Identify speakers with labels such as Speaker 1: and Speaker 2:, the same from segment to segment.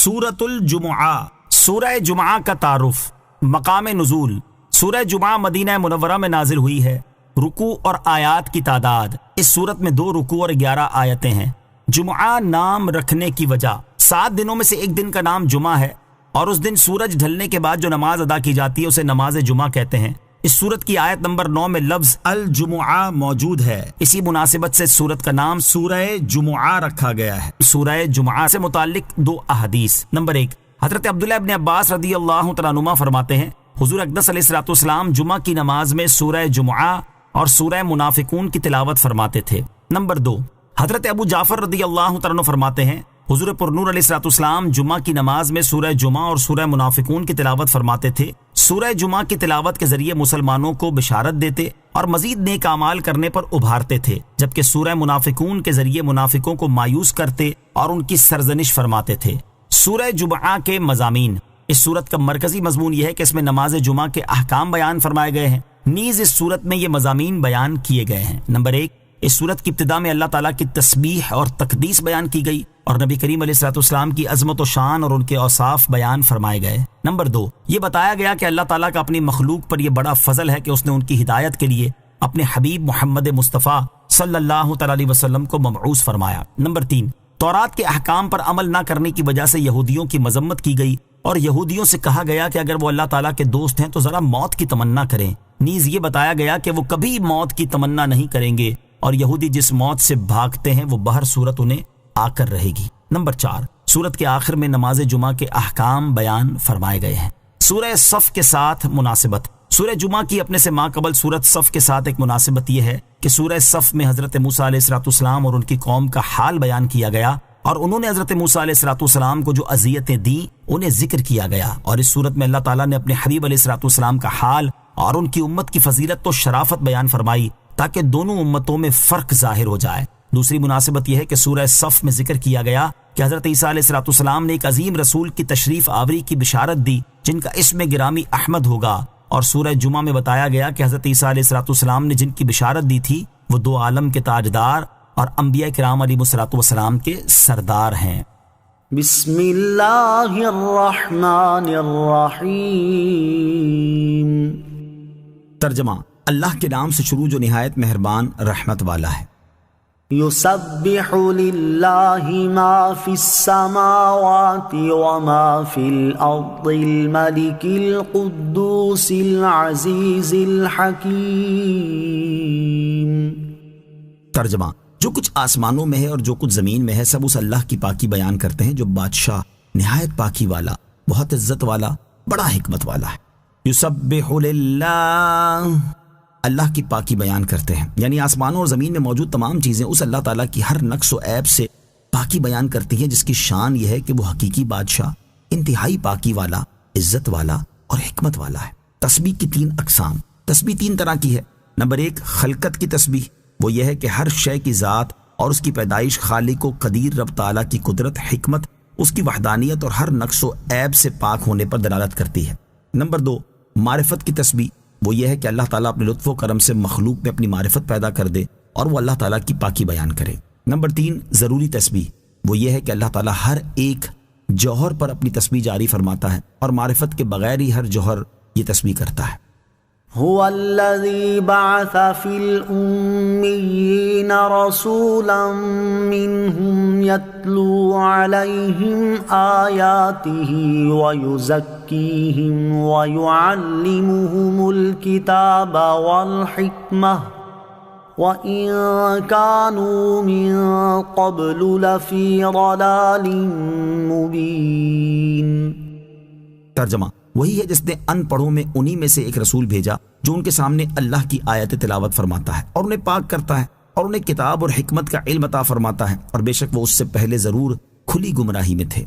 Speaker 1: سورۃ الجمعہ، سورہ جمعہ کا تعارف۔ مقام نزول، سورہ جمعہ مدینہ منورہ میں نازل ہوئی ہے۔ رکوع اور آیات کی تعداد، اس سورت میں 2 رکوع اور 11 آیتیں ہیں۔ جمعہ نام رکھنے کی وجہ، 7 دنوں میں سے ایک دن کا نام جمعہ ہے، اور اس دن سورج ڈھلنے کے بعد جو نماز ادا کی جاتی ہے اسے نماز جمعہ کہتے ہیں۔ اس سورت کی آیت نمبر 9 میں لفظ الجمعہ موجود ہے، اسی مناسبت سے اس سورت کا نام سورہ جمعہ رکھا گیا ہے۔ سورہ جمعہ سے متعلق 2 احادیث۔ نمبر 1، حضرت عبداللہ ابن عباس رضی اللہ تعالیٰ عنہما فرماتے ہیں، حضور اقدس علیہ الصلوۃ والسلام جمعہ کی نماز میں سورہ جمعہ اور سورہ منافقون کی تلاوت فرماتے تھے۔ نمبر 2، حضرت ابو جعفر رضی اللہ تعالیٰ عنہ فرماتے ہیں، حضور پرنور علیہ الصلوۃ والسلام جمعہ کی نماز میں سورہ جمعہ اور سورہ منافقون کی تلاوت فرماتے تھے۔ سورہ جمعہ کی تلاوت کے ذریعے مسلمانوں کو بشارت دیتے اور مزید نیک اعمال کرنے پر ابھارتے تھے، جبکہ سورہ منافقون کے ذریعے منافقوں کو مایوس کرتے اور ان کی سرزنش فرماتے تھے۔ سورہ جمعہ کے مضامین، اس سورت کا مرکزی مضمون یہ ہے کہ اس میں نماز جمعہ کے احکام بیان فرمائے گئے ہیں، نیز اس سورت میں یہ مضامین بیان کیے گئے ہیں۔ نمبر 1، اس سورت کی ابتدا میں اللہ تعالیٰ کی تسبیح اور تقدیس بیان کی گئی اور نبی کریم علیہ الصلوۃ والسلام کی عظمت و شان اور ان کے اوصاف بیان فرمائے گئے۔ نمبر 2، یہ بتایا گیا کہ اللہ تعالیٰ کا اپنی مخلوق پر یہ بڑا فضل ہے کہ اس نے ان کی ہدایت کے لیے اپنے حبیب محمد مصطفیٰ صلی اللہ تعالیٰ علیہ وسلم کو مبعوث فرمایا۔ نمبر 3، تورات کے احکام پر عمل نہ کرنے کی وجہ سے یہودیوں کی مذمت کی گئی اور یہودیوں سے کہا گیا کہ اگر وہ اللہ تعالیٰ کے دوست ہیں تو ذرا موت کی تمنا کریں۔ نیز یہ بتایا گیا کہ وہ کبھی موت کی تمنا نہیں کریں گے اور یہودی جس موت سے بھاگتے ہیں وہ بہر صورت انہیں آ کر رہے گی۔ نمبر 4، سورت کے آخر میں نماز جمعہ کے احکام بیان فرمائے گئے ہیں۔ سورہ صف کے ساتھ مناسبت، سورہ جمعہ کی اپنے سے ماقبل سورت صف کے ساتھ ایک مناسبت یہ ہے کہ سورہ صف میں حضرت موسیٰ علیہ الصلوۃ والسلام اور ان کی قوم کا حال بیان کیا گیا اور انہوں نے حضرت موسیٰ علیہ الصلوۃ والسلام کو جو اذیتیں دیں انہیں ذکر کیا گیا، اور اس صورت میں اللہ تعالیٰ نے اپنے حبیب علیہ الصلوۃ والسلام کا حال اور ان کی امت کی فضیلت و شرافت بیان فرمائی تاکہ دونوں امتوں میں فرق ظاہر ہو جائے۔ دوسری مناسبت یہ ہے کہ سورہ صف میں ذکر کیا گیا کہ حضرت عیسیٰ علیہ الصلوۃ والسلام نے ایک عظیم رسول کی تشریف آوری کی بشارت دی جن کا اسم گرامی احمد ہوگا، اور سورہ جمعہ میں بتایا گیا کہ حضرت عیسیٰ علیہ الصلوۃ والسلام نے جن کی بشارت دی تھی وہ 2 عالم کے تاجدار اور انبیاء کرام علیہ الصلوۃ والسلام کے سردار ہیں۔
Speaker 2: بسم اللہ الرحمن الرحیم۔
Speaker 1: ترجمہ، اللہ کے نام سے شروع جو نہایت مہربان رحمت والا ہے۔
Speaker 2: یسبح للہ ما فی السماوات وما فی الارض الملک القدوس العزیز الحکیم۔
Speaker 1: ترجمہ، جو کچھ آسمانوں میں ہے اور جو کچھ زمین میں ہے سب اس اللہ کی پاکی بیان کرتے ہیں جو بادشاہ، نہایت پاکی والا، بہت عزت والا، بڑا حکمت والا ہے۔ یسبح للہ، اللہ کی پاکی بیان کرتے ہیں، یعنی آسمانوں اور زمین میں موجود تمام چیزیں اس اللہ تعالیٰ کی ہر نقص و عیب سے پاکی بیان کرتی ہیں، جس کی شان یہ ہے کہ وہ حقیقی بادشاہ، انتہائی پاکی والا، عزت والا اور حکمت والا ہے۔ تسبیح کی 3 اقسام۔ تسبیح 3 طرح کی ہے۔ نمبر 1، خلقت کی تسبیح، وہ یہ ہے کہ ہر شے کی ذات اور اس کی پیدائش خالق و قدیر رب تعالیٰ کی قدرت، حکمت، اس کی وحدانیت اور ہر نقص و عیب سے پاک ہونے پر دلالت کرتی ہے۔ نمبر 2، معرفت کی تسبیح، وہ یہ ہے کہ اللہ تعالیٰ اپنے لطف و کرم سے مخلوق میں اپنی معرفت پیدا کر دے اور وہ اللہ تعالیٰ کی پاکی بیان کرے۔ نمبر 3، ضروری تسبیح، وہ یہ ہے کہ اللہ تعالیٰ ہر ایک جوہر پر اپنی تسبیح جاری فرماتا ہے اور معرفت کے بغیر ہی ہر جوہر یہ تسبیح کرتا ہے۔
Speaker 2: هو الذي بعث في الأميين رسولا منهم يتلو عليهم آياته ويزكيهم ويعلمهم الكتاب والحكمة وَإِن كَانُوا مِن قَبْلُ لَفِي ضَلَالٍ مُبِينٍ۔
Speaker 1: ترجمہ، وہی ہے جس نے ان پڑھوں میں انہی میں سے ایک رسول بھیجا جو ان کے سامنے اللہ کی آیت تلاوت فرماتا ہے اور انہیں پاک کرتا ہے اور انہیں کتاب اور حکمت کا علم عطا فرماتا ہے، اور بے شک وہ اس سے پہلے ضرور کھلی گمراہی میں تھے۔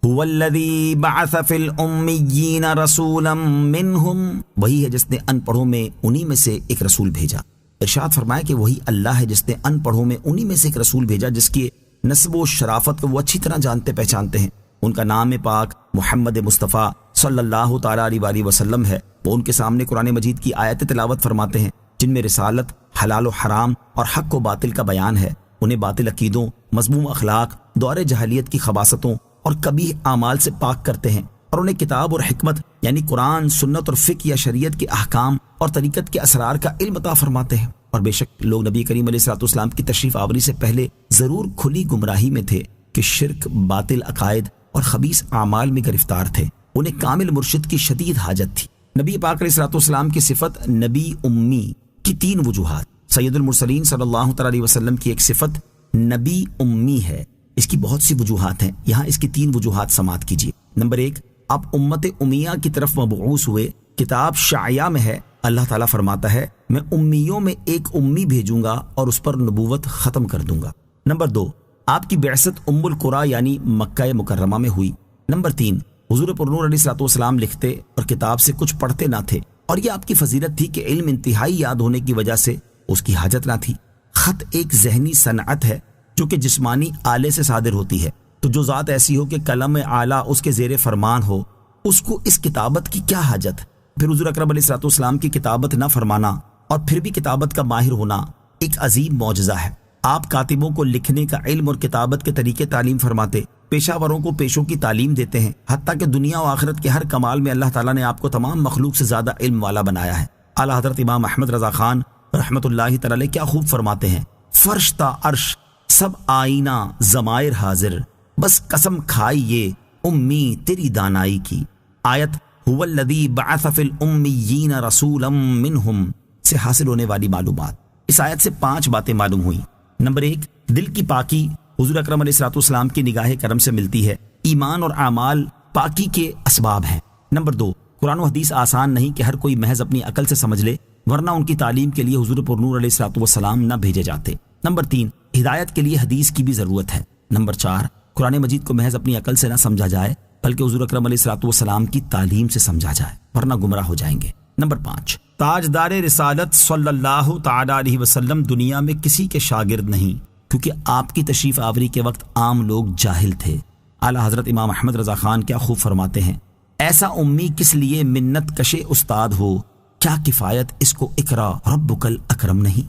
Speaker 1: هو الذی بعث فی الامیین رسولا منہم، وہی ہے جس نے ان پڑھوں میں انہی میں سے ایک رسول بھیجا۔ ارشاد فرمایا کہ وہی اللہ ہے جس نے ان پڑھوں میں انہی میں سے ایک رسول بھیجا جس کی نسب و شرافت کو وہ اچھی طرح جانتے پہچانتے ہیں۔ ان کا نام پاک محمد مصطفیٰ صلی اللہ تعالیٰ علیہ وسلم ہے۔ وہ ان کے سامنے قرآن مجید کی آیت تلاوت فرماتے ہیں جن میں رسالت، حلال و حرام اور حق و باطل کا بیان ہے۔ انہیں باطل عقیدوں، مذموم اخلاق، دور جاہلیت کی خباثتوں اور کبیح اعمال سے پاک کرتے ہیں، اور انہیں کتاب اور حکمت یعنی قرآن، سنت اور فقہ یا شریعت کے احکام اور طریقت کے اسرار کا علم عطا فرماتے ہیں۔ اور بے شک لوگ نبی کریم علیہ الصلوۃ والسلام کی تشریف آوری سے پہلے ضرور کھلی گمراہی میں تھے کہ شرک، باطل عقائد اور خبیث اعمال میں گرفتار تھے۔ انہیں کامل مرشد کی شدید حاجت تھی۔ نبی پاک علیہ الصلوۃ والسلام کی صفت نبی امی کی 3 وجوہات۔ سید المرسلین صلی اللہ تعالی علیہ وسلم کی ایک صفت نبی امی ہے، اس کی بہت سی وجوہات ہیں، یہاں اس کی 3 وجوہات سماعت کیجیے۔ نمبر 1، آپ امت امیہ کی طرف مبعوث ہوئے، کتاب شعیہ میں ہے، اللہ تعالیٰ فرماتا ہے میں امیوں میں ایک امی بھیجوں گا اور اس پر نبوت ختم کر دوں گا۔ نمبر 2، آپ کی بعثت ام القریٰ یعنی مکہ مکرمہ میں ہوئی۔ نمبر 3، حضور پرنور علیہ الصلوۃ والسلام لکھتے اور کتاب سے کچھ پڑھتے نہ تھے، اور یہ آپ کی فضیلت تھی کہ علم انتہائی یاد ہونے کی وجہ سے اس کی حاجت نہ تھی۔ خط ایک ذہنی صنعت ہے جو کہ جسمانی آلے سے صادر ہوتی ہے، تو جو ذات ایسی ہو کہ قلم اعلیٰ اس کے زیر فرمان ہو، اس کو اس کتابت کی کیا حاجت؟ پھر حضور اکرم علیہ الصلوۃ والسلام کی کتابت نہ فرمانا اور پھر بھی کتابت کا ماہر ہونا ایک عظیم معجزہ ہے۔ آپ کاتبوں کو لکھنے کا علم اور کتابت کے طریقے تعلیم فرماتے، پیشہ وروں کو پیشوں کی تعلیم دیتے ہیں، حتیٰ کہ دنیا و آخرت کے ہر کمال میں اللہ تعالیٰ نے آپ کو تمام مخلوق سے زیادہ علم والا بنایا ہے۔ اعلیٰ حضرت امام احمد رضا خان رحمۃ اللہ تعالی کیا خوب فرماتے ہیں، فرش تا عرش سب آئینہ ضمائر حاضر، بس قسم کھائیے امی تیری دانائی کی۔ آیت هو الذی بعث فی الامیین رسولا منہم سے حاصل ہونے والی معلومات۔ اس آیت سے 5 باتیں معلوم ہوئیں۔ نمبر 1، دل کی پاکی حضور اکرم علیہ الصلوۃ والسلام کی نگاہ کرم سے ملتی ہے، ایمان اور اعمال پاکی کے اسباب ہیں۔ نمبر 2، قرآن و حدیث آسان نہیں کہ ہر کوئی محض اپنی عقل سے سمجھ لے، ورنہ ان کی تعلیم کے لیے حضور پرنور علیہ الصلوۃ والسلام نہ بھیجے جاتے۔ نمبر 3، ہدایت کے لیے حدیث کی بھی ضرورت ہے۔ نمبر 4، قرآن مجید کو محض اپنی عقل سے نہ سمجھا جائے بلکہ حضور اکرم علیہ الصلوۃ والسلام کی تعلیم سے سمجھا جائے، ورنہ گمراہ ہو جائیں گے۔ نمبر 5، تاجدار رسالت صلی اللہ تعالی علیہ وسلم دنیا میں کسی کے شاگرد نہیں، کیونکہ آپ کی تشریف آوری کے وقت عام لوگ جاہل تھے۔ اعلیٰ حضرت امام احمد رضا خان کیا خوب فرماتے ہیں، ایسا امی کس لیے منت کشے استاد ہو، کیا کفایت اس کو اقرا ربک الاکرم نہیں۔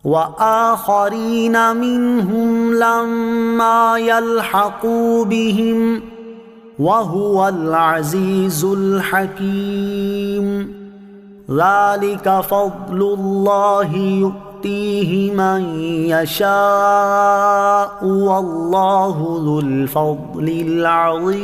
Speaker 2: وآخرین منہم لما یلحقوا بہم وهو العزیز الحکیم ذلک فضل اللہ یؤتیہ من یشاء واللہ ذو الفضل العظیم۔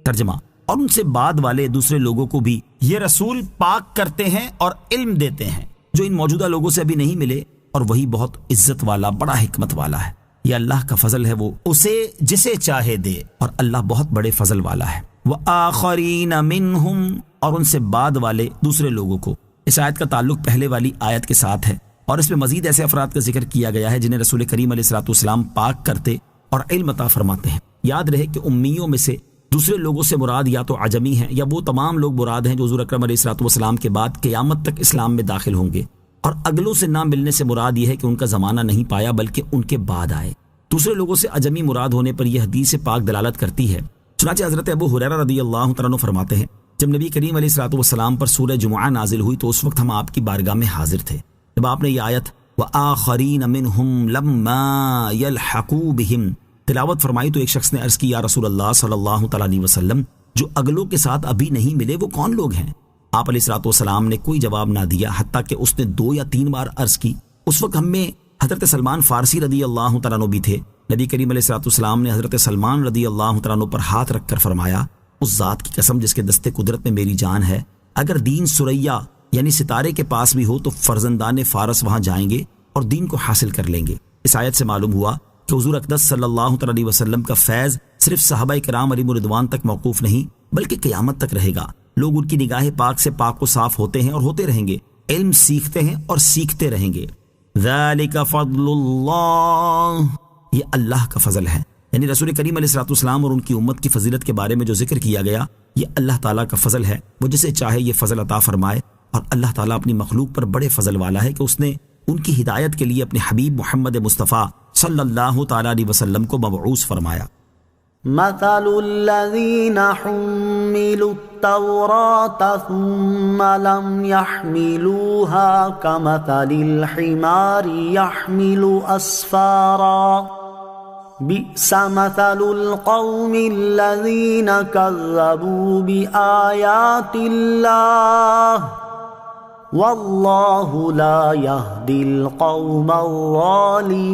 Speaker 1: ترجمہ، اور ان سے بعد والے دوسرے لوگوں کو بھی یہ رسول پاک کرتے ہیں اور علم دیتے ہیں جو ان موجودہ لوگوں سے ابھی نہیں ملے، اور وہی بہت عزت والا بڑا حکمت والا ہے۔ یہ اللہ کا فضل ہے، وہ اسے جسے چاہے دے، اور اللہ بہت بڑے فضل والا ہے۔ وآخرین منہم، اور ان سے بعد والے دوسرے لوگوں کو۔ اس آیت کا تعلق پہلے والی آیت کے ساتھ ہے، اور اس میں مزید ایسے افراد کا ذکر کیا گیا ہے جنہیں رسول کریم علیہ الصلوۃ والسلام پاک کرتے اور علم عطا فرماتے ہیں۔ یاد رہے کہ امیوں میں سے دوسرے لوگوں سے مراد یا تو عجمی ہیں یا وہ تمام لوگ مراد ہیں جو حضور اکرم علیہ الصلوۃ والسلام کے بعد قیامت تک اسلام میں داخل ہوں گے، اور اگلوں سے نہ ملنے سے مراد یہ ہے کہ ان کا زمانہ نہیں پایا بلکہ ان کے بعد آئے۔ دوسرے لوگوں سے عجمی مراد ہونے پر یہ حدیث پاک دلالت کرتی ہے۔ چنانچہ حضرت ابو ہریرہ رضی اللہ تعالیٰ عنہ فرماتے ہیں، جب نبی کریم علیہ الصلوۃ والسلام پر سورہ جمعہ نازل ہوئی تو اس وقت ہم آپ کی بارگاہ میں حاضر تھے۔ جب آپ نے یہ آیت وآخرین منہم لما یلحقوا بہم تلاوت فرمائی تو ایک شخص نے عرض کی، یا رسول اللہ صلی اللہ تعالیٰ علیہ وسلم، جو اگلوں کے ساتھ ابھی نہیں ملے وہ کون لوگ ہیں؟ آپ علیہ الصلوۃ والسلام نے کوئی جواب نہ دیا، حتیٰ کہ اس نے 2 یا 3 بار عرض کی۔ اس وقت ہم میں حضرت سلمان فارسی رضی اللہ تعالیٰ عنہ بھی تھے۔ نبی کریم علیہ الصلوۃ والسلام نے حضرت سلمان رضی اللہ تعالیٰ عنہ پر ہاتھ رکھ کر فرمایا، اس ذات کی قسم جس کے دستے قدرت میں میری جان ہے، اگر دین سریا یعنی ستارے کے پاس بھی ہو تو فرزندان فارس وہاں جائیں گے اور دین کو حاصل کر لیں گے۔ اس آیت سے معلوم ہوا کہ حضور اقدس صلی اللہ تعالی علیہ وسلم کا فیض صرف صحابہ کرام علیہم رضوان تک موقوف نہیں بلکہ قیامت تک رہے گا۔ لوگ ان کی نگاہ پاک سے پاک و صاف ہوتے ہیں اور ہوتے رہیں گے، علم سیکھتے ہیں اور سیکھتے رہیں گے۔ ذالک فضل اللہ، یہ اللہ کا فضل ہے، یعنی رسول کریم علیہ الصلوۃ والسلام اور ان کی امت کی فضیلت کے بارے میں جو ذکر کیا گیا یہ اللہ تعالیٰ کا فضل ہے، وہ جسے چاہے یہ فضل عطا فرمائے، اور اللہ تعالیٰ اپنی مخلوق پر بڑے فضل والا ہے کہ اس نے ان کی ہدایت کے لیے اپنے حبیب محمد مصطفیٰ صلی اللہ تعالیٰ علیہ وسلم کو مبعوث فرمایا۔
Speaker 2: مثل الذين حملوا التوراة ثم لم يحملوها كمثل الحمار يحمل أسفارا بئس مثل القوم الذين كذبوا بآيات الله والله لا يهدي القوم الظالمين۔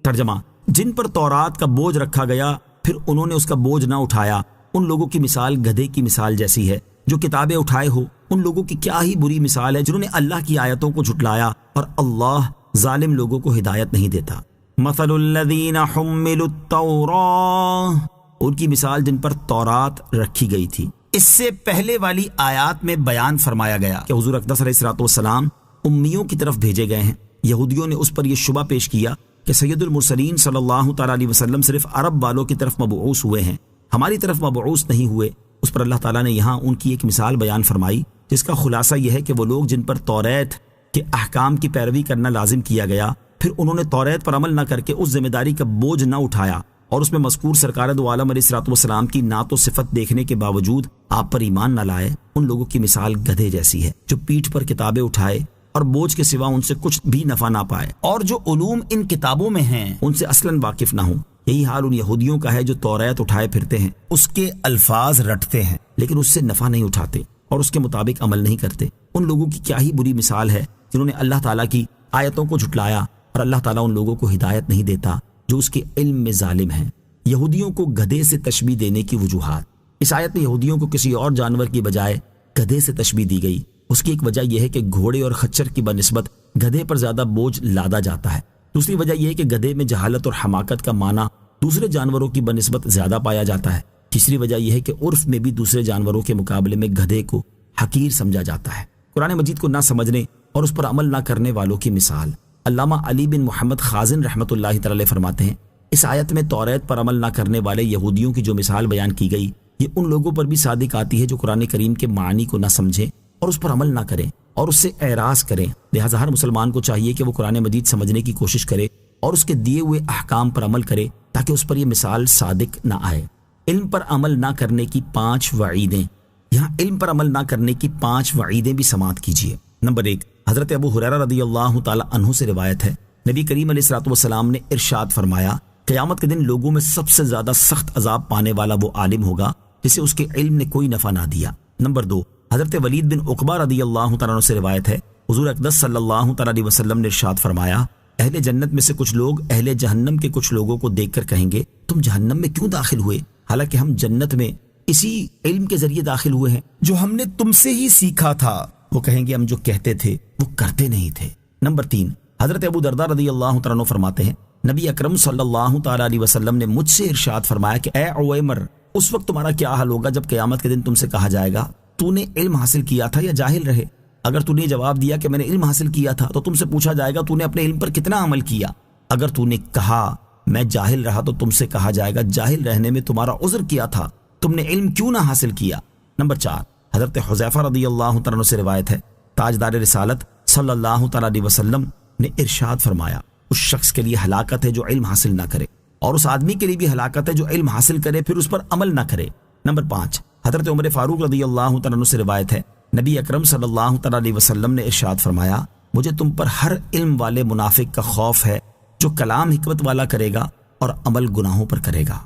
Speaker 1: ترجمہ: جن پر تورات کا بوجھ رکھا گیا پھر انہوں نے اس کا بوجھ نہ اٹھایا، ان لوگوں کی مثال گدھے کی مثال جیسی ہے جو کتابیں اٹھائے ہو۔ ان لوگوں کی کیا ہی بری مثال ہے جنہوں نے اللہ کی آیتوں کو جھٹلایا، اور اللہ ظالم لوگوں کو ہدایت نہیں دیتا۔ مثل الذین حملوا التوراۃ، ان کی مثال جن پر تورات رکھی گئی تھی۔ اس سے پہلے والی آیات میں بیان فرمایا گیا کہ حضور اقدس علیہ الصلوۃ والسلام امیوں کی طرف بھیجے گئے ہیں۔ یہودیوں نے اس پر یہ شبہ پیش کیا کہ سید المرسلین صلی اللہ تعالیٰ علیہ وسلم صرف عرب والوں کی طرف مبعوث ہوئے ہیں، ہماری طرف مبعوث نہیں ہوئے۔ اس پر اللہ تعالیٰ نے یہاں ان کی ایک مثال بیان فرمائی جس کا خلاصہ یہ ہے کہ وہ لوگ جن پر توریت کے احکام کی پیروی کرنا لازم کیا گیا، پھر انہوں نے توریت پر عمل نہ کر کے اس ذمہ داری کا بوجھ نہ اٹھایا، اور اس میں مذکور سرکار دو عالم علیہ الصلوۃ والسلام کی نعت و صفت دیکھنے کے باوجود آپ پر ایمان نہ لائے، ان لوگوں کی مثال گدھے جیسی ہے جو پیٹھ پر کتابیں اٹھائے اور بوجھ کے سوا ان سے کچھ بھی نفع نہ پائے، اور جو علوم ان کتابوں میں ہیں ان سے اصلاً واقف نہ ہوں۔ یہی حال ان یہودیوں کا ہے جو توریت اٹھائے پھرتے ہیں، اس کے الفاظ رٹتے ہیں لیکن اس سے نفع نہیں اٹھاتے اور اس کے مطابق عمل نہیں کرتے۔ ان لوگوں کی کیا ہی بری مثال ہے جنہوں نے اللہ تعالیٰ کی آیتوں کو جھٹلایا، اور اللہ تعالیٰ ان لوگوں کو ہدایت نہیں دیتا جو اس کے علم میں ظالم ہیں۔ یہودیوں کو گدھے سے تشبیہ دینے کی وجوہات۔ اس آیت میں یہودیوں کو کسی اور جانور کی بجائے گدھے سے تشبیہ دی گئی۔ اس کی ایک وجہ یہ ہے کہ گھوڑے اور خچر کی بنسبت گدھے پر زیادہ بوجھ لادا جاتا ہے۔ دوسری وجہ یہ ہے کہ گدھے میں جہالت اور حماقت کا معنی دوسرے جانوروں کی بنسبت زیادہ پایا جاتا ہے۔ تیسری وجہ یہ ہے کہ عرف میں بھی دوسرے جانوروں کے مقابلے میں گدھے کو حقیر سمجھا جاتا ہے۔ قرآن مجید کو نہ سمجھنے اور اس پر عمل نہ کرنے والوں کی مثال۔ علامہ علی بن محمد خازن رحمۃ اللہ تعالی فرماتے ہیں، اس آیت میں توریت پر عمل نہ کرنے والے یہودیوں کی جو مثال بیان کی گئی یہ ان لوگوں پر بھی صادق آتی ہے جو قرآن کریم کے معنی کو نہ سمجھیں اور اس پر عمل نہ کریں اور اس سے اعراض کریں۔ لہٰذا ہر مسلمان کو چاہیے کہ وہ قرآن مجید سمجھنے کی کوشش کرے اور اس کے دیے ہوئے احکام پر عمل کرے تاکہ اس پر یہ مثال صادق نہ آئے۔ علم پر عمل نہ کرنے کی 5 وعیدیں۔ یہاں علم پر عمل نہ کرنے کی 5 وعیدیں بھی سماعت کیجیے۔ نمبر 1، حضرت ابو ہریرہ رضی اللہ تعالی عنہ سے روایت ہے، نبی کریم علیہ الصلوۃ والسلام نے ارشاد فرمایا، قیامت کے دن لوگوں میں سب سے زیادہ سخت عذاب پانے والا وہ عالم ہوگا جسے اس کے علم نے کوئی نفع نہ دیا۔ نمبر 2، حضرت ولید بن عقبہ رضی اللہ تعالیٰ عنہ سے روایت ہے، حضور اقدس صلی اللہ تعالیٰ علیہ وسلم نے ارشاد فرمایا، اہل جنت میں سے کچھ لوگ اہل جہنم کے کچھ لوگوں کو دیکھ کر کہیں گے، تم جہنم میں کیوں داخل ہوئے حالانکہ ہم جنت میں اسی علم کے ذریعے داخل ہوئے ہیں جو ہم نے تم سے ہی سیکھا تھا۔ وہ کہیں گے ہم جو کہتے تھے وہ کرتے نہیں تھے۔ نمبر 3، حضرت ابو درداء رضی اللہ تعالیٰ عنہ فرماتے ہیں، نبی اکرم صلی اللہ تعالیٰ علیہ وسلم نے مجھ سے ارشاد فرمایا کہ اے عویمر، اس وقت تمہارا کیا حال ہوگا جب قیامت کے دن تم سے کہا جائے گا تو نے علم حاصل کیا تھا یا جاہل رہے؟ اگر تو نے جواب دیا کہ میں نے علم حاصل کیا تھا تو تم سے پوچھا جائے گا تو نے اپنے علم پر کتنا عمل کیا؟ اگر تو نے کہا میں جاہل رہا تو تم سے کہا جائے گا جاہل رہنے میں تمہارا عذر کیا تھا، تم نے علم کیوں نہ حاصل کیا؟ نمبر 4، حضرت حذیفہ رضی اللہ تعالیٰ عنہ سے روایت ہے، تاجدار رسالت صلی اللہ تعالیٰ علیہ وسلم نے ارشاد فرمایا، اس شخص کے لیے ہلاکت ہے جو علم حاصل نہ کرے، اور اس آدمی کے لیے بھی ہلاکت ہے جو علم حاصل کرے پھر اس پر عمل نہ کرے۔ نمبر 5، حضرت عمر فاروق رضی اللہ تعالیٰ عنہ سے روایت ہے، نبی اکرم صلی اللہ تعالیٰ علیہ وسلم نے ارشاد فرمایا، مجھے تم پر ہر علم والے منافق کا خوف ہے جو کلام حکمت والا کرے گا اور عمل گناہوں پر کرے گا۔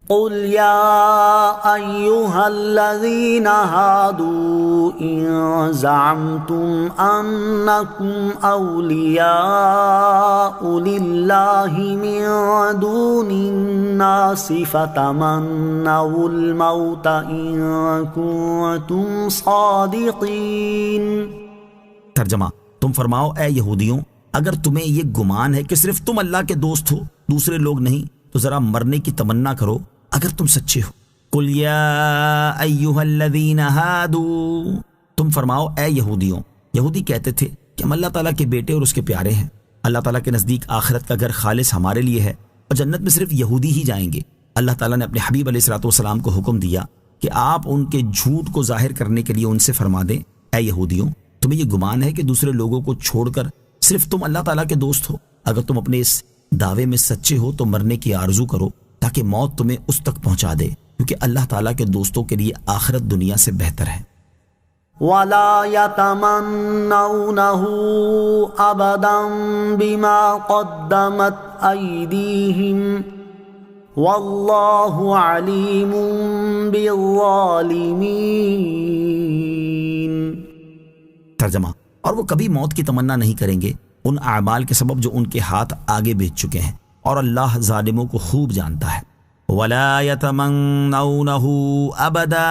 Speaker 2: قل يا أيها الذين هادوا إن زعمتم أنكم أولياء لله من دون الناس فتمنوا الموت إن كنتم صادقين۔
Speaker 1: ترجمہ، تم فرماؤ اے یہودیوں، اگر تمہیں یہ گمان ہے کہ صرف تم اللہ کے دوست ہو، دوسرے لوگ نہیں، تو ذرا مرنے کی تمنا کرو اگر تم سچے ہو۔ قل یا ایھا الذین ہادوا، تم فرماؤ اے یہودیوں۔ یہودی کہتے تھے کہ ہم اللہ تعالیٰ کے بیٹے اور اس کے پیارے ہیں، اللہ تعالیٰ کے نزدیک آخرت کا گھر خالص ہمارے لیے ہے اور جنت میں صرف یہودی ہی جائیں گے۔ اللہ تعالیٰ نے اپنے حبیب علیہ الصلوۃ والسلام کو حکم دیا کہ آپ ان کے جھوٹ کو ظاہر کرنے کے لیے ان سے فرما دیں، اے یہودیوں، تمہیں یہ گمان ہے کہ دوسرے لوگوں کو چھوڑ کر صرف تم اللہ تعالیٰ کے دوست ہو؟ اگر تم اپنے اس دعوے میں سچے ہو تو مرنے کی آرزو کرو تاکہ موت تمہیں اس تک پہنچا دے، کیونکہ اللہ تعالیٰ کے دوستوں کے لیے آخرت دنیا سے بہتر ہے۔
Speaker 2: ولا يتمنونه أبدا بما قدمت أيديهم والله عليم بالظالمين۔
Speaker 1: ترجمہ، اور وہ کبھی موت کی تمنا نہیں کریں گے ان اعمال کے سبب جو ان کے ہاتھ آگے بھیج چکے ہیں، اور اللہ ظالموں کو خوب جانتا ہے۔ ولا يتمنونه ابدا،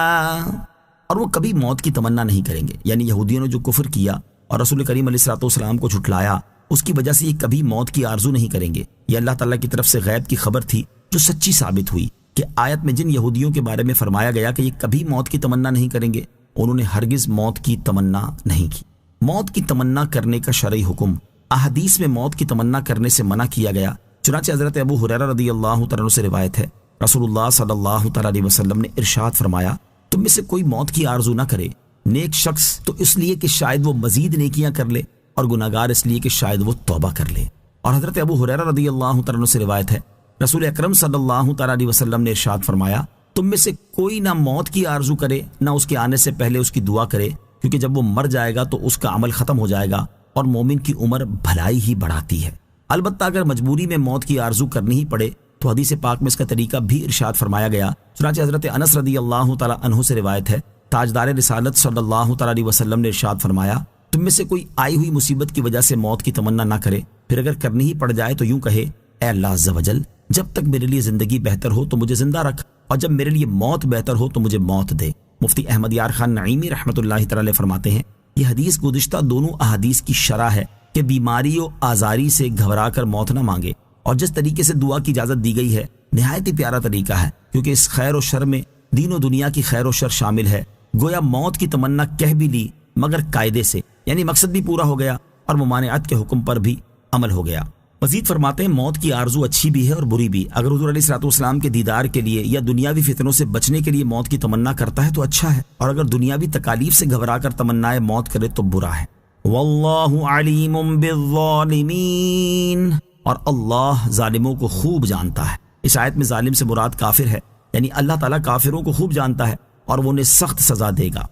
Speaker 1: اور وہ کبھی موت کی تمنا نہیں کریں گے، یعنی یہودیوں نے جو کفر کیا اور رسول کریم علیہ الصلوۃ والسلام کو جھٹلایا، اس کی وجہ سے یہ کبھی موت کی آرزو نہیں کریں گے۔ یہ اللہ تعالیٰ کی طرف سے غیب کی خبر تھی جو سچی ثابت ہوئی کہ آیت میں جن یہودیوں کے بارے میں فرمایا گیا کہ یہ کبھی موت کی تمنا نہیں کریں گے، انہوں نے ہرگز موت کی تمنا نہیں کی۔ موت کی تمنا کرنے کا شرعی حکم احادیث میں موت کی تمنا کرنے سے منع کیا گیا، چنانچہ حضرت ابو ہریرہ رضی اللہ تعالیٰ عنہ سے روایت ہے، رسول اللہ صلی اللہ تعالیٰ علیہ وسلم نے ارشاد فرمایا، تم میں سے کوئی موت کی آرزو نہ کرے، نیک شخص تو اس لیے کہ شاید وہ مزید نیکیاں کر لے، اور گناہگار اس لیے کہ شاید وہ توبہ کر لے۔ اور حضرت ابو ہریرہ رضی اللہ تعالیٰ عنہ سے روایت ہے، رسول اکرم صلی اللہ تعالیٰ علیہ وسلم نے ارشاد فرمایا، تم میں سے کوئی نہ موت کی آرزو کرے نہ اس کے آنے سے پہلے اس کی دعا کرے، کیونکہ جب وہ مر جائے گا تو اس کا عمل ختم ہو جائے گا، اور مومن کی عمر بھلائی ہی بڑھاتی ہے۔ البتہ اگر مجبوری میں موت کی آرزو کرنی ہی پڑے تو حدیث پاک میں اس کا طریقہ بھی ارشاد فرمایا گیا، چنانچہ حضرت انس رضی اللہ تعالیٰ عنہ سے روایت ہے، تاجدار رسالت صلی اللہ تعالیٰ علیہ وسلم نے ارشاد فرمایا، تم میں سے کوئی آئی ہوئی مصیبت کی وجہ سے موت کی تمنا نہ کرے، پھر اگر کرنی ہی پڑ جائے تو یوں کہے، اے اللہ عز و جل، جب تک میرے لیے زندگی بہتر ہو تو مجھے زندہ رکھ، اور جب میرے لیے موت بہتر ہو تو مجھے موت دے۔ مفتی احمد یار خان نعیمی رحمۃ اللہ تعالی فرماتے ہیں، یہ حدیث گزشتہ دونوں احادیث کی شرح ہے کہ بیماری و آزاری سے گھبرا کر موت نہ مانگے، اور جس طریقے سے دعا کی اجازت دی گئی ہے نہایت ہی پیارا طریقہ ہے، کیونکہ اس خیر و شر میں دین و دنیا کی خیر و شر شامل ہے۔ گویا موت کی تمنا کہہ بھی لی مگر قاعدے سے، یعنی مقصد بھی پورا ہو گیا اور ممانعت کے حکم پر بھی عمل ہو گیا۔ مزید فرماتے ہیں، موت کی آرزو اچھی بھی ہے اور بری بھی۔ اگر حضور علیہ الصلوۃ والسلام کے دیدار کے لیے یا دنیاوی فتنوں سے بچنے کے لیے موت کی تمنا کرتا ہے تو اچھا ہے، اور اگر دنیاوی تکالیف سے گھبرا کر تمنائے موت کرے تو برا ہے۔ واللہ علیم بالظالمین، اور اللہ ظالموں کو خوب جانتا ہے۔ اس آیت میں ظالم سے مراد کافر ہے، یعنی اللہ تعالیٰ کافروں کو خوب جانتا ہے اور وہ انہیں سخت سزا دے گا۔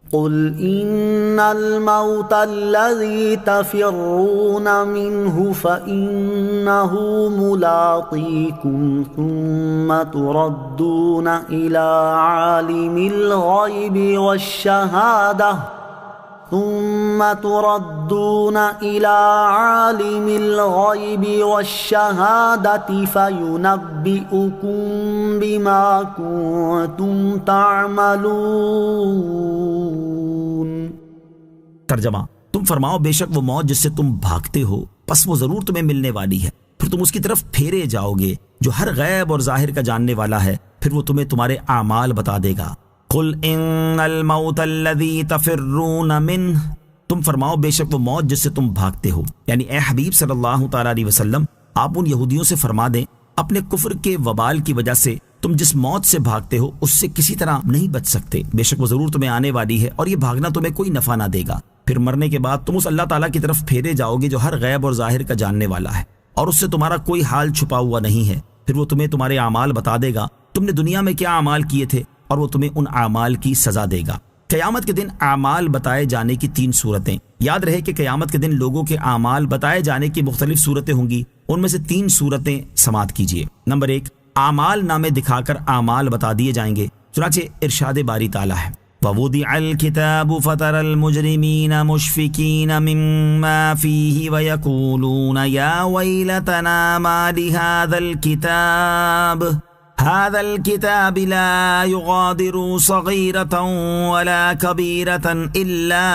Speaker 2: قل ان الموت الذي تفرون منه فإنه ملاقيكم ثم تردون إلى عالم الغيب والشهادة فينبئكم بما كنتم تعملون۔
Speaker 1: ترجمہ، تم فرماؤ، بے شک وہ موت جس سے تم بھاگتے ہو پس وہ ضرور تمہیں ملنے والی ہے، پھر تم اس کی طرف پھیرے جاؤ گے جو ہر غیب اور ظاہر کا جاننے والا ہے، پھر وہ تمہیں تمہارے اعمال بتا دے گا۔ قل ان الموت الذی تفرون منہ، تم فرماؤ بے شک وہ موت جس سے تم بھاگتے ہو، یعنی اے حبیب صلی اللہ تعالیٰ علیہ وسلم، آپ ان یہودیوں سے فرما دیں، اپنے کفر کے وبال کی وجہ سے تم جس موت سے بھاگتے ہو اس سے کسی طرح نہیں بچ سکتے، بے شک وہ ضرور تمہیں آنے والی ہے، اور یہ بھاگنا تمہیں کوئی نفع نہ دے گا۔ پھر مرنے کے بعد تم اس اللہ تعالیٰ کی طرف پھیرے جاؤ گے جو ہر غیب اور ظاہر کا جاننے والا ہے، اور اس سے تمہارا کوئی حال چھپا ہوا نہیں ہے، پھر وہ تمہیں تمہارے اعمال بتا دے گا، تم نے دنیا میں کیا اعمال کیے تھے، اور وہ تمہیں ان اعمال کی سزا دے گا۔ قیامت کے دن اعمال بتائے جانے کی 3 صورتیں۔ یاد رہے کہ قیامت کے دن لوگوں کے اعمال بتائے جانے کی مختلف صورتیں ہوں گی، ان میں سے 3 صورتیں سماعت کیجیے۔ نمبر 1، اعمال نامے دکھا کر اعمال بتا دیے جائیں گے، چنانچہ ارشاد باری تعالیٰ ہے، وَوُضِعَ الْكِتَابُ فَتَرَى الْمُجْرِمِينَ مُشْفِقِينَ مِمَّا فِيهِ وَيَقُولُونَ يَا وَيْلَتَنَا مَا لِهَذَا الكتاب لا يغادر صغيرة ولا كبيرة إلا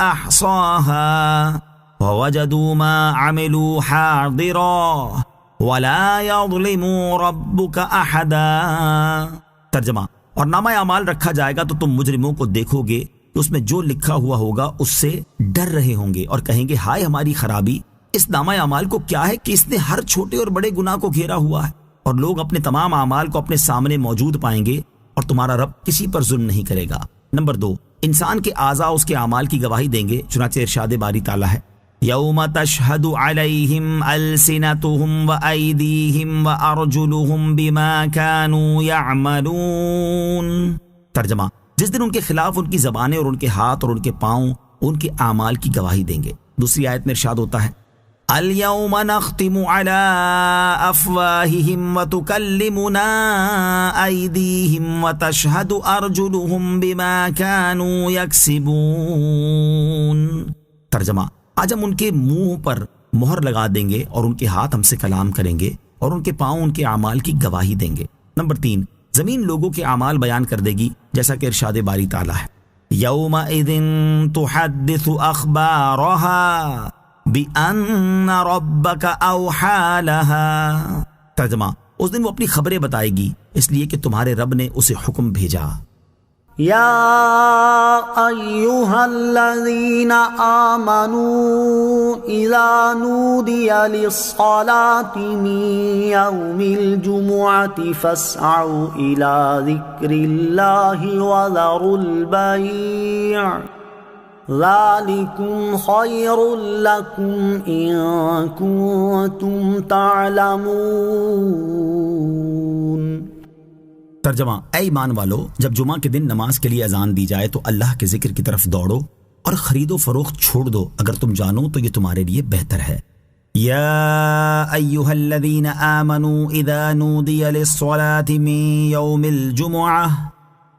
Speaker 1: أحصاها ووجدوا ما عملوا حاضرا ولا يظلم ربك أحدا۔ ترجمہ، اور نامہ اعمال رکھا جائے گا تو تم مجرموں کو دیکھو گے کہ اس میں جو لکھا ہوا ہوگا اس سے ڈر رہے ہوں گے اور کہیں گے، ہائے ہماری خرابی، اس نامہ اعمال کو کیا ہے کہ اس نے ہر چھوٹے اور بڑے گناہ کو گھیرا ہوا ہے۔ اور لوگ اپنے تمام اعمال کو اپنے سامنے موجود پائیں گے اور تمہارا رب کسی پر ظلم نہیں کرے گا۔ نمبر 2، انسان کے اعضاء اس کے اعمال کی گواہی دیں گے، چنانچہ ارشاد باری تعالیٰ ہے، یوم تشہد علیہم السنتہم وایدیہم وارجلہم بما کانوا یعملون۔ ترجمہ، جس دن ان کے خلاف ان کی زبانیں اور ان کے ہاتھ اور ان کے پاؤں ان کے اعمال کی گواہی دیں گے۔ دوسری آیت میں ارشاد ہوتا ہے اليوم نختم على افواههم وتكلمنا ايديهم وتشهد ارجلهم بما كانوا يكسبون۔ ترجمہ، آج ہم ان کے منہ پر مہر لگا دیں گے اور ان کے ہاتھ ہم سے کلام کریں گے اور ان کے پاؤں ان کے اعمال کی گواہی دیں گے۔ نمبر 3، زمین لوگوں کے اعمال بیان کر دے گی، جیسا کہ ارشاد باری تعالیٰ ہے یومئذ تحدث اخبارها بِأَنَّ رَبَّكَ أَوْحَى لَهَا۔ ترجمہ، اس دن وہ اپنی خبریں بتائے گی اس لیے کہ تمہارے رب نے اسے حکم بھیجا۔
Speaker 2: یا ایہا الذین آمنوا اذا نودی للصلاة من یوم الجمعة فاسعوا الى ذکر اللہ وذروا البیع ذالکم خیر لکم ان کنتم تعلمون۔
Speaker 1: ترجمہ، اے ایمان والو، جب جمعہ کے دن نماز کے لیے اذان دی جائے تو اللہ کے ذکر کی طرف دوڑو اور خرید و فروخت چھوڑ دو، اگر تم جانو تو یہ تمہارے لیے بہتر ہے۔ یا ایھا الذین آمنوا اذا نودی للصلاة من یوم الجمعہ،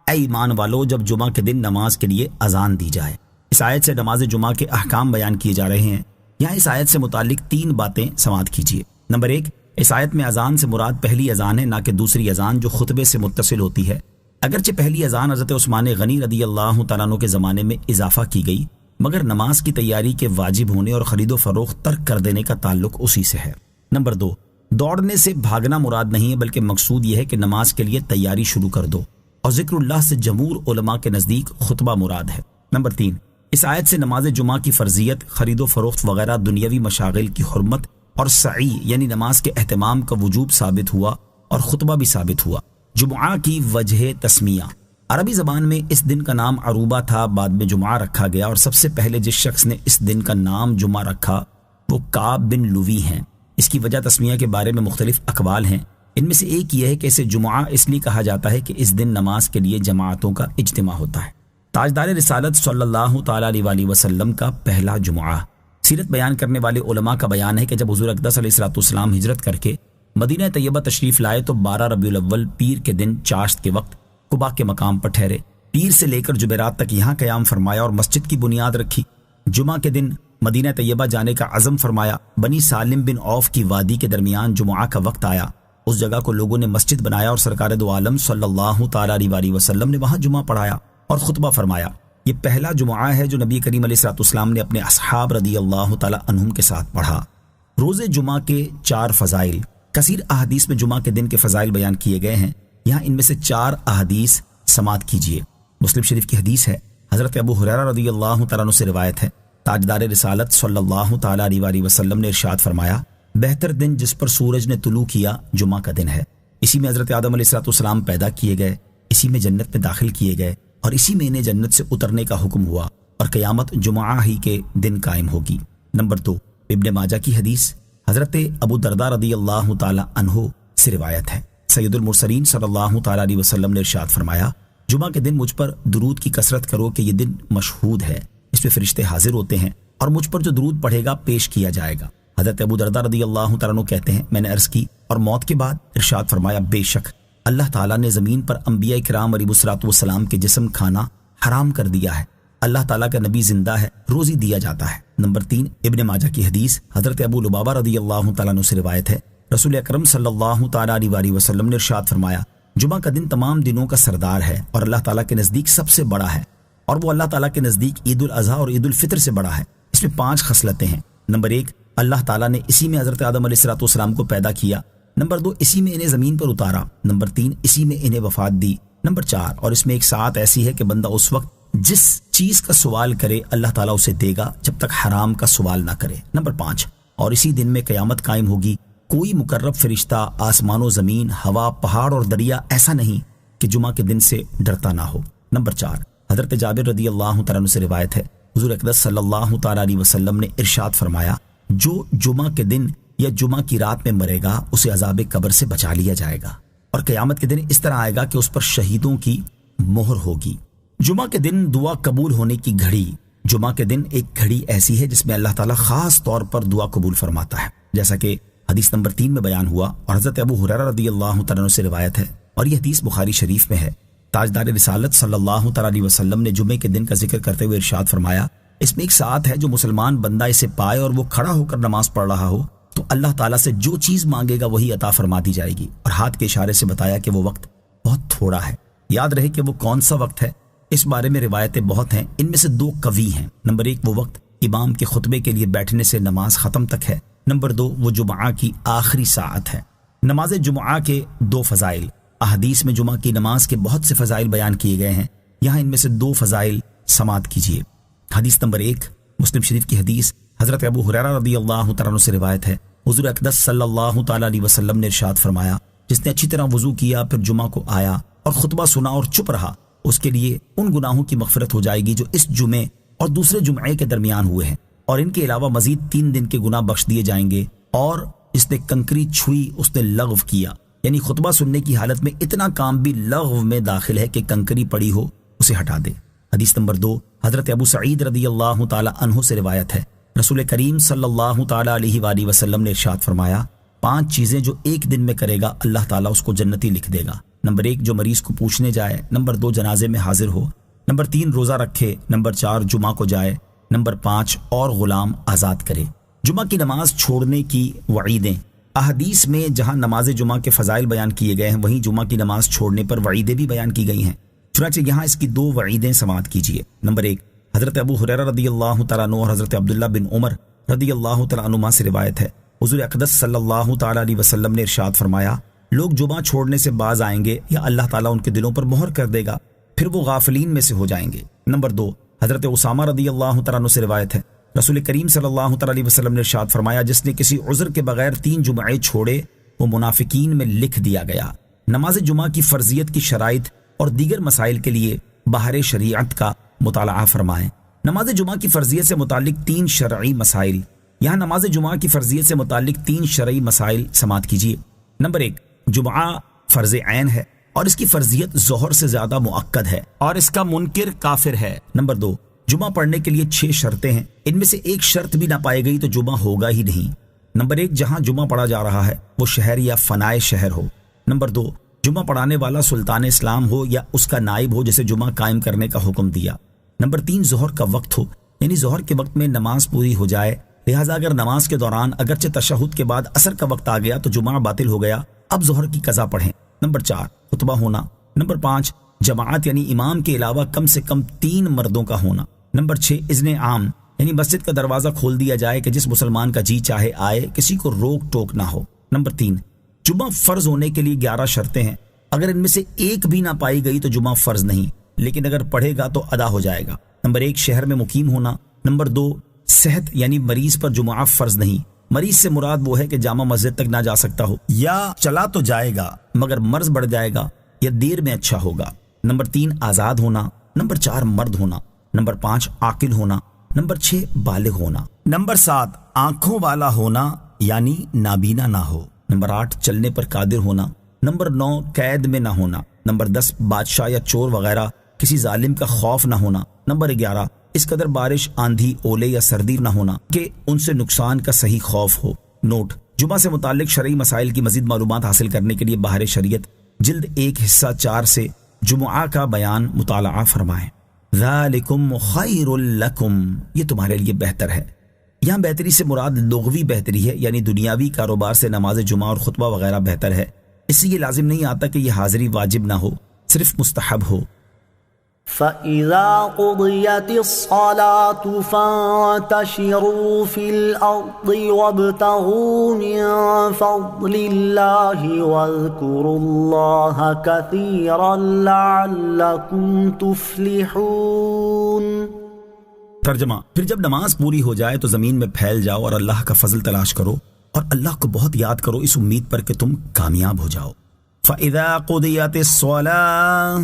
Speaker 1: اے ایمان والو، جب جمعہ کے دن نماز کے لیے اذان دی جائے۔ اس آیت سے نماز جمعہ کے احکام بیان کیے جا رہے ہیں۔ یہاں اس آیت سے متعلق 3 باتیں سماعت کیجیے۔ نمبر 1، اس آیت میں اذان سے مراد پہلی اذان ہے، نہ کہ دوسری اذان جو خطبے سے متصل ہوتی ہے۔ اگرچہ پہلی اذان حضرت عثمان غنی رضی اللہ تعالیٰ عنہ کے زمانے میں اضافہ کی گئی، مگر نماز کی تیاری کے واجب ہونے اور خرید و فروخت ترک کر دینے کا تعلق اسی سے ہے۔ نمبر 2، دوڑنے سے بھاگنا مراد نہیں ہے، بلکہ مقصود یہ ہے کہ نماز کے لیے تیاری شروع کر دو، اور ذکر اللہ سے جمہور علماء کے نزدیک خطبہ مراد ہے۔ نمبر 3، اس آیت سے نماز جمعہ کی فرضیت، خرید و فروخت وغیرہ دنیاوی مشاغل کی حرمت اور سعی یعنی نماز کے اہتمام کا وجوب ثابت ہوا اور خطبہ بھی ثابت ہوا۔ جمعہ کی وجہ تسمیہ، عربی زبان میں اس دن کا نام عروبہ تھا، بعد میں جمعہ رکھا گیا، اور سب سے پہلے جس شخص نے اس دن کا نام جمعہ رکھا وہ کعب بن لوی ہیں۔ اس کی وجہ تسمیہ کے بارے میں مختلف اقوال ہیں، ان میں سے ایک یہ ہے کہ اسے جمعہ اس لیے کہا جاتا ہے کہ اس دن نماز کے لیے جماعتوں کا اجتماع ہوتا ہے۔ تاجدار رسالت صلی اللہ تعالیٰ علیہ وسلم کا پہلا جمعہ۔ سیرت بیان کرنے والے علماء کا بیان ہے کہ جب حضور اقدس علیہ السلام ہجرت کر کے مدینہ طیبہ تشریف لائے تو 12 ربیع الاول پیر کے دن چاشت کے وقت قباء کے مقام پر ٹھہرے، پیر سے لے کر جمعرات تک یہاں قیام فرمایا اور مسجد کی بنیاد رکھی۔ جمعہ کے دن مدینہ طیبہ جانے کا عزم فرمایا۔ بنی سالم بن عوف کی وادی کے درمیان جمعہ کا وقت آیا، اس جگہ کو لوگوں نے مسجد بنایا اور سرکار دو عالم صلی اللہ تعالیٰ علیہ وسلم نے وہاں جمعہ پڑھایا اور خطبہ فرمایا۔ یہ پہلا جمعہ ہے جو نبی کریم علیہ السلام نے اپنے اصحاب رضی اللہ تعالیٰ عنہم کے ساتھ پڑھا۔ روز جمعہ کے 4 فضائل، کثیر احادیث میں جمعہ کے دن کے فضائل بیان کیے گئے ہیں، یہاں ان میں سے 4 احادیث سماعت کیجیے۔ مسلم شریف کی حدیث ہے، حضرت ابو ہریرہ رضی اللہ تعالیٰ عنہ سے روایت ہے، تاجدار رسالت صلی اللہ تعالیٰ علیہ وسلم نے ارشاد فرمایا، بہتر دن جس پر سورج نے طلوع کیا جمعہ کا دن ہے، اسی میں حضرت آدم علیہ السلام پیدا کیے گئے، اسی میں جنت میں داخل کیے گئے، اور اسی میں انہیں جنت سے اترنے کا حکم ہوا، اور قیامت جمعہ ہی کے دن قائم ہوگی۔ نمبر 2، ابن ماجہ کی حدیث، حضرت ابو درداء رضی اللہ تعالیٰ عنہ سے روایت ہے، سید المرسلین صلی اللہ تعالیٰ علیہ وسلم نے ارشاد فرمایا، جمعہ کے دن مجھ پر درود کی کثرت کرو کہ یہ دن مشہود ہے، اس میں فرشتے حاضر ہوتے ہیں اور مجھ پر جو درود پڑھے گا پیش کیا جائے گا۔ حضرت ابو درداء رضی اللہ تعالیٰ عنہ کہتے ہیں، میں نے عرض کی اور موت کے بعد ارشاد فرمایا، بے شک اللہ تعالیٰ نے زمین پر انبیاء کرام علیہ السلام کے جسم کھانا حرام کر دیا ہے، اللہ تعالیٰ کا نبی زندہ ہے، روزی دیا جاتا ہے۔ نمبر 3، ابن ماجہ کی حدیث، حضرت ابو لبابہ رضی اللہ تعالیٰ عنہ سے روایت ہے، رسول اکرم صلی اللہ تعالیٰ علیہ وسلم نے ارشاد فرمایا، جمعہ کا دن تمام دنوں کا سردار ہے اور اللہ تعالیٰ کے نزدیک سب سے بڑا ہے، اور وہ اللہ تعالیٰ کے نزدیک عید الاضحیٰ اور عید الفطر سے بڑا ہے۔ اس میں 5 خصلتیں ہیں۔ نمبر 1، اللہ تعالیٰ نے اسی میں حضرت آدم علیہ السلام کو پیدا کیا۔ نمبر 2، اسی میں انہیں زمین پر اتارا۔ نمبر 3، اسی میں انہیں وفات دی۔ نمبر 4، اور اس میں ایک ساعت ایسی ہے کہ بندہ اس وقت جس چیز کا سوال کرے اللہ تعالیٰ اسے دے گا جب تک حرام کا سوال نہ کرے۔ نمبر 5، اور اسی دن میں قیامت قائم ہوگی، کوئی مقرب فرشتہ آسمان و زمین، ہوا، پہاڑ اور دریا ایسا نہیں کہ جمعہ کے دن سے ڈرتا نہ ہو۔ نمبر 4، حضرت جابر رضی اللہ تعالیٰ عنہ سے روایت ہے، حضور اقدس صلی اللہ تعالیٰ علیہ وسلم نے ارشاد فرمایا، جو جمعہ کے دن یا جمعہ کی رات میں مرے گا اسے عذاب قبر سے بچا لیا جائے گا، اور قیامت کے دن اس طرح آئے گا کہ اس پر شہیدوں کی مہر ہوگی۔ جمعہ کے دن دعا قبول ہونے کی گھڑی۔ جمعہ کے دن ایک گھڑی ایسی ہے جس میں اللہ تعالیٰ خاص طور پر دعا قبول فرماتا ہے، جیسا کہ حدیث نمبر 3 میں بیان ہوا اور حضرت ابو ہریرہ رضی اللہ تعالیٰ عنہ سے روایت ہے، اور یہ حدیث بخاری شریف میں ہے۔ تاجدار رسالت صلی اللہ تعالیٰ علیہ وسلم نے جمعے کے دن کا ذکر کرتے ہوئے ارشاد فرمایا، اس میں ایک ساتھ ہے جو مسلمان بندہ اسے پائے اور وہ کھڑا ہو کر نماز پڑھ رہا ہو تو اللہ تعالیٰ سے جو چیز مانگے گا وہی عطا فرما دی جائے گی، اور ہاتھ کے اشارے سے بتایا کہ وہ وقت بہت تھوڑا ہے۔ یاد رہے کہ وہ کون سا وقت ہے، اس بارے میں روایتیں بہت ہیں، ان میں سے 2 قوی ہیں۔ نمبر 1 وہ وقت امام کے خطبے کے لیے بیٹھنے سے نماز ختم تک ہے۔ نمبر 2 وہ جمعہ کی آخری ساعت ہے۔ نماز جمعہ کے 2 فضائل۔ احادیث میں جمعہ کی نماز کے بہت سے فضائل بیان کیے گئے ہیں، یہاں ان میں سے 2 فضائل سماعت کیجیے۔ حدیث نمبر 1 مسلم شریف کی حدیث، حضرت ابو ہریرہ رضی اللہ تعالیٰ عنہ سے روایت ہے، حضور اقدس صلی اللہ تعالیٰ علیہ وسلم نے ارشاد فرمایا، جس نے اچھی طرح وضو کیا پھر جمعہ کو آیا اور خطبہ سنا اور چپ رہا، اس کے لیے ان گناہوں کی مغفرت ہو جائے گی جو اس جمعے اور دوسرے جمعے کے درمیان ہوئے ہیں، اور ان کے علاوہ مزید 3 دن کے گناہ بخش دیے جائیں گے۔ اور اس نے کنکری چھوئی، اس نے لغو کیا، یعنی خطبہ سننے کی حالت میں اتنا کام بھی لغو میں داخل ہے کہ کنکری پڑی ہو اسے ہٹا دے۔ حدیث نمبر 2 حضرت ابو سعید رضی اللہ تعالی عنہ سے روایت ہے، رسول کریم صلی اللہ تعالی علیہ وآلہ وسلم نے ارشاد فرمایا، 5 چیزیں جو ایک دن میں کرے گا اللہ تعالیٰ اس کو جنتی لکھ دے گا۔ نمبر 1 جو مریض کو پوچھنے جائے، نمبر 2 جنازے میں حاضر ہو، نمبر 3 روزہ رکھے، نمبر 4 جمعہ کو جائے، نمبر 5 اور غلام آزاد کرے۔ جمعہ کی نماز چھوڑنے کی وعیدیں۔ احادیث میں جہاں نماز جمعہ کے فضائل بیان کیے گئے ہیں وہیں جمعہ کی نماز چھوڑنے پر وعیدیں بھی بیان کی گئی ہیں، چنانچہ یہاں اس کی 2 وعیدیں سماعت کیجیے۔ نمبر 1 حضرت ابو ہریرہ رضی اللہ تعالیٰ عنہ اور حضرت عبداللہ بن عمر رضی اللہ تعالیٰ عنہما سے روایت ہے، حضور اقدس صلی اللہ تعالیٰ علیہ وسلم نے ارشاد فرمایا، لوگ جمعہ چھوڑنے سے باز آئیں گے یا اللہ تعالیٰ ان کے دلوں پر مہر کر دے گا، پھر وہ غافلین میں سے ہو جائیں گے۔ نمبر 2 حضرت اسامہ رضی اللہ تعالیٰ عنہ سے روایت ہے، رسول کریم صلی اللہ تعالیٰ علیہ وسلم نے ارشاد فرمایا، جس نے کسی عذر کے بغیر 3 جمعے چھوڑے وہ منافقین میں لکھ دیا گیا۔ نماز جمعہ کی فرضیت کی شرائط اور دیگر مسائل کے لیے بحر شریعت کا مطالعہ فرمائیں۔ نماز جمعہ کی فرضیت سے متعلق 3 شرعی مسائل۔ یہاں نماز جمعہ کی فرضیت سے متعلق 3 شرعی مسائل سماعت کیجیے۔ نمبر 1 جمعہ فرض عین ہے اور اس کی فرضیت ظہر سے زیادہ مؤکد ہے اور اس کا منکر کافر ہے۔ نمبر 2 جمعہ پڑھنے کے لیے 6 شرطیں ہیں، ان میں سے ایک شرط بھی نہ پائی گئی تو جمعہ ہوگا ہی نہیں۔ نمبر 1 جہاں جمعہ پڑھا جا رہا ہے وہ شہر یا فنائے شہر ہو۔ نمبر 2 جمعہ پڑھانے والا سلطان اسلام ہو یا اس کا نائب ہو جسے جمعہ قائم کرنے کا حکم دیا۔ نمبر 3 ظہر کا وقت ہو، یعنی ظہر کے وقت میں نماز پوری ہو جائے، لہٰذا اگر نماز کے دوران اگرچہ تشہد کے بعد عصر کا وقت آ گیا تو جمعہ باطل ہو گیا، اب ظہر کی قضا پڑھیں۔ نمبر 4 خطبہ ہونا۔ نمبر 5 جماعت یعنی امام کے علاوہ کم سے کم 3 مردوں کا ہونا۔ نمبر 6 اذن عام، یعنی مسجد کا دروازہ کھول دیا جائے کہ جس مسلمان کا جی چاہے آئے، کسی کو روک ٹوک نہ ہو۔ نمبر 3 جمعہ فرض ہونے کے لیے 11 شرطیں ہیں، اگر ان میں سے ایک بھی نہ پائی گئی تو جمعہ فرض نہیں، لیکن اگر پڑھے گا تو ادا ہو جائے گا۔ نمبر 1 شہر میں مقیم ہونا۔ نمبر 2 صحت، یعنی مریض پر جمعہ فرض نہیں، مریض سے مراد وہ ہے کہ جامع مسجد تک نہ جا سکتا ہو یا چلا تو جائے گا مگر مرض بڑھ جائے گا یا دیر میں اچھا ہوگا۔ نمبر 3 آزاد ہونا۔ نمبر 4 مرد ہونا۔ نمبر 5 عاقل ہونا۔ نمبر 6 بالغ ہونا۔ نمبر 7 آنکھوں والا ہونا یعنی نابینا نہ ہو۔ نمبر 8 چلنے پر قادر ہونا۔ نمبر 9 قید میں نہ ہونا۔ نمبر 10 بادشاہ یا چور وغیرہ کسی ظالم کا خوف نہ ہونا۔ نمبر 11 اس قدر بارش، آندھی، اولے یا سردی نہ ہونا کہ ان سے نقصان کا صحیح خوف ہو۔ نوٹ: جمعہ سے متعلق شرعی مسائل کی مزید معلومات حاصل کرنے کے لیے بحر شریعت جلد 1 حصہ 4 سے جمعہ کا بیان مطالعہ فرمائیں۔ ذالکم خیر لکم، یہ تمہارے لیے بہتر ہے۔ یہاں بہتری سے مراد لغوی بہتری ہے، یعنی دنیاوی کاروبار سے نماز جمعہ اور خطبہ وغیرہ بہتر ہے۔ اس سے یہ لازم نہیں آتا کہ یہ حاضری واجب نہ ہو، صرف مستحب ہو۔
Speaker 2: فَإِذَا قُضِيَتِ الصَّلَاةُ فَانتَشِرُوا فِي الْأَرْضِ وَابْتَغُوا مِن فَضْلِ اللَّهِ وَاذْكُرُوا اللَّهَ كَثِيرًا لَعَلَّكُمْ تُفْلِحُونَ۔
Speaker 1: ترجمہ: پھر جب نماز پوری ہو جائے تو زمین میں پھیل جاؤ اور اللہ کا فضل تلاش کرو اور اللہ کو بہت یاد کرو اس امید پر کہ تم کامیاب ہو جاؤ۔ فَإِذَا قُضِيَتِ الصَّلَاةُ،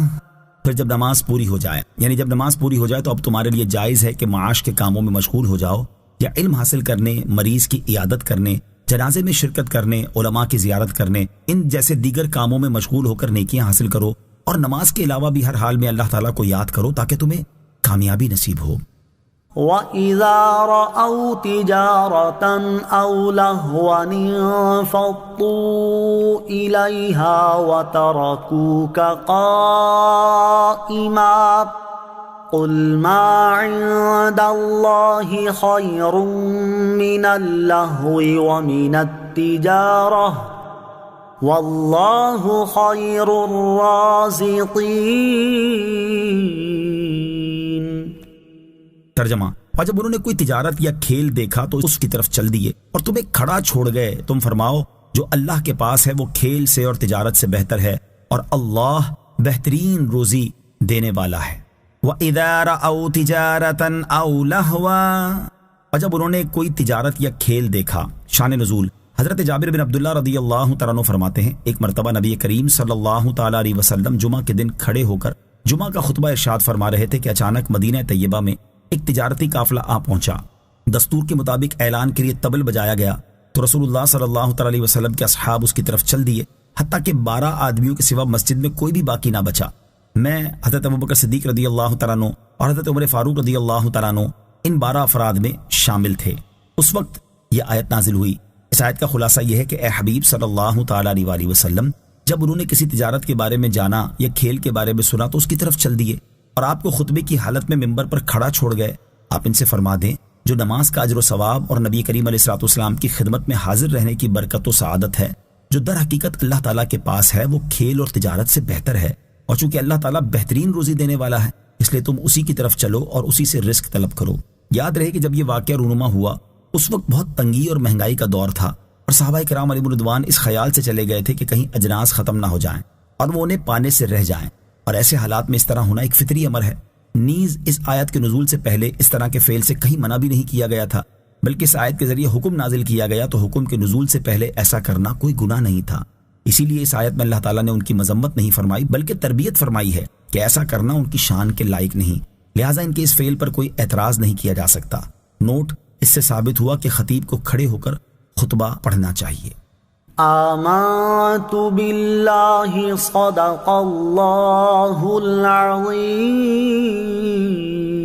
Speaker 1: پھر جب نماز پوری ہو جائے، یعنی جب نماز پوری ہو جائے تو اب تمہارے لیے جائز ہے کہ معاش کے کاموں میں مشغول ہو جاؤ، یا علم حاصل کرنے، مریض کی عیادت کرنے، جنازے میں شرکت کرنے، علماء کی زیارت کرنے، ان جیسے دیگر کاموں میں مشغول ہو کر نیکیاں حاصل کرو اور نماز کے علاوہ بھی ہر حال میں اللہ تعالیٰ کو یاد کرو تاکہ تمہیں کامیابی نصیب ہو۔
Speaker 2: وَإِذَا رَأَوْا تِجَارَةً أَوْ لَهْوًا انفَضُّوا إِلَيْهَا وَتَرَكُوكَ قَائِمًا قُلْ مَا عِندَ اللَّهِ خَيْرٌ مِّنَ اللَّهْوِ وَمِنَ التِّجَارَةِ وَاللَّهُ خَيْرُ الرَّازِقِينَ۔
Speaker 1: ترجمہ، اور جب انہوں نے کوئی تجارت یا کھیل دیکھا تو اس کی طرف چل دیے اور تمہیں کھڑا چھوڑ گئے، تم فرماؤ جو اللہ کے پاس ہے وہ کھیل سے اور تجارت سے بہتر ہے، اور اللہ بہترین روزی دینے والا ہے۔ وَإِذَا رَأَوْا تِجَارَةً أَوْ لَهْوًا، اور جب انہوں نے کوئی تجارت یا کھیل دیکھا۔ شان نزول، حضرت جابر بن عبداللہ رضی اللہ تعالیٰ عنہ فرماتے ہیں ایک مرتبہ نبی کریم صلی اللہ تعالیٰ علیہ وسلم جمعہ کے دن کھڑے ہو کر جمعہ کا خطبہ ارشاد فرما رہے تھے کہ اچانک مدینہ طیبہ میں ایک تجارتی قافلہ آ پہنچا۔ دستور کے مطابق اعلان کے لیے طبل بجایا گیا تو رسول اللہ صلی اللہ تعالیٰ علیہ وسلم کے اصحاب اس کی طرف چل دیے، حتیٰ کہ 12 آدمیوں کے سوا مسجد میں کوئی بھی باقی نہ بچا۔ میں، حضرت ابوبکر صدیق رضی اللہ تعالیٰ عنہ اور حضرت عمر فاروق رضی اللہ تعالیٰ عنہ ان 12 افراد میں شامل تھے۔ اس وقت یہ آیت نازل ہوئی۔ اس آیت کا خلاصہ یہ ہے کہ اے حبیب صلی اللہ تعالیٰ علیہ وسلم، جب انہوں نے کسی تجارت کے بارے میں جانا یا کھیل کے بارے میں سنا تو اس کی طرف چل دیے اور آپ کو خطبے کی حالت میں ممبر پر کھڑا چھوڑ گئے۔ آپ ان سے فرما دیں جو نماز کا اجر و ثواب اور نبی کریم علیہ الصلوۃ والسلام کی خدمت میں حاضر رہنے کی برکت و سعادت ہے جو در حقیقت اللہ تعالیٰ کے پاس ہے، وہ کھیل اور تجارت سے بہتر ہے، اور چونکہ اللہ تعالیٰ بہترین روزی دینے والا ہے اس لیے تم اسی کی طرف چلو اور اسی سے رزق طلب کرو۔ یاد رہے کہ جب یہ واقعہ رونما ہوا اس وقت بہت تنگی اور مہنگائی کا دور تھا، اور صحابہ کرام علیہم رضوان اس خیال سے چلے گئے تھے کہ کہیں اجناس ختم نہ ہو جائیں اور وہ انہیں پانے سے رہ جائیں، اور ایسے حالات میں اس طرح ہونا ایک فطری امر ہے۔ نیز اس آیت کے نزول سے پہلے اس طرح کے فعل سے کہیں منع بھی نہیں کیا گیا تھا، بلکہ اس آیت کے ذریعے حکم نازل کیا گیا تو حکم کے نزول سے پہلے ایسا کرنا کوئی گناہ نہیں تھا۔ اسی لیے اس آیت میں اللہ تعالیٰ نے ان کی مذمت نہیں فرمائی بلکہ تربیت فرمائی ہے کہ ایسا کرنا ان کی شان کے لائق نہیں، لہٰذا ان کے اس فعل پر کوئی اعتراض نہیں کیا جا سکتا۔ نوٹ، اس سے ثابت ہوا کہ خطیب کو کھڑے ہو کر خطبہ پڑھنا چاہیے۔
Speaker 2: آمنت باللہ صدق اللہ العظیم۔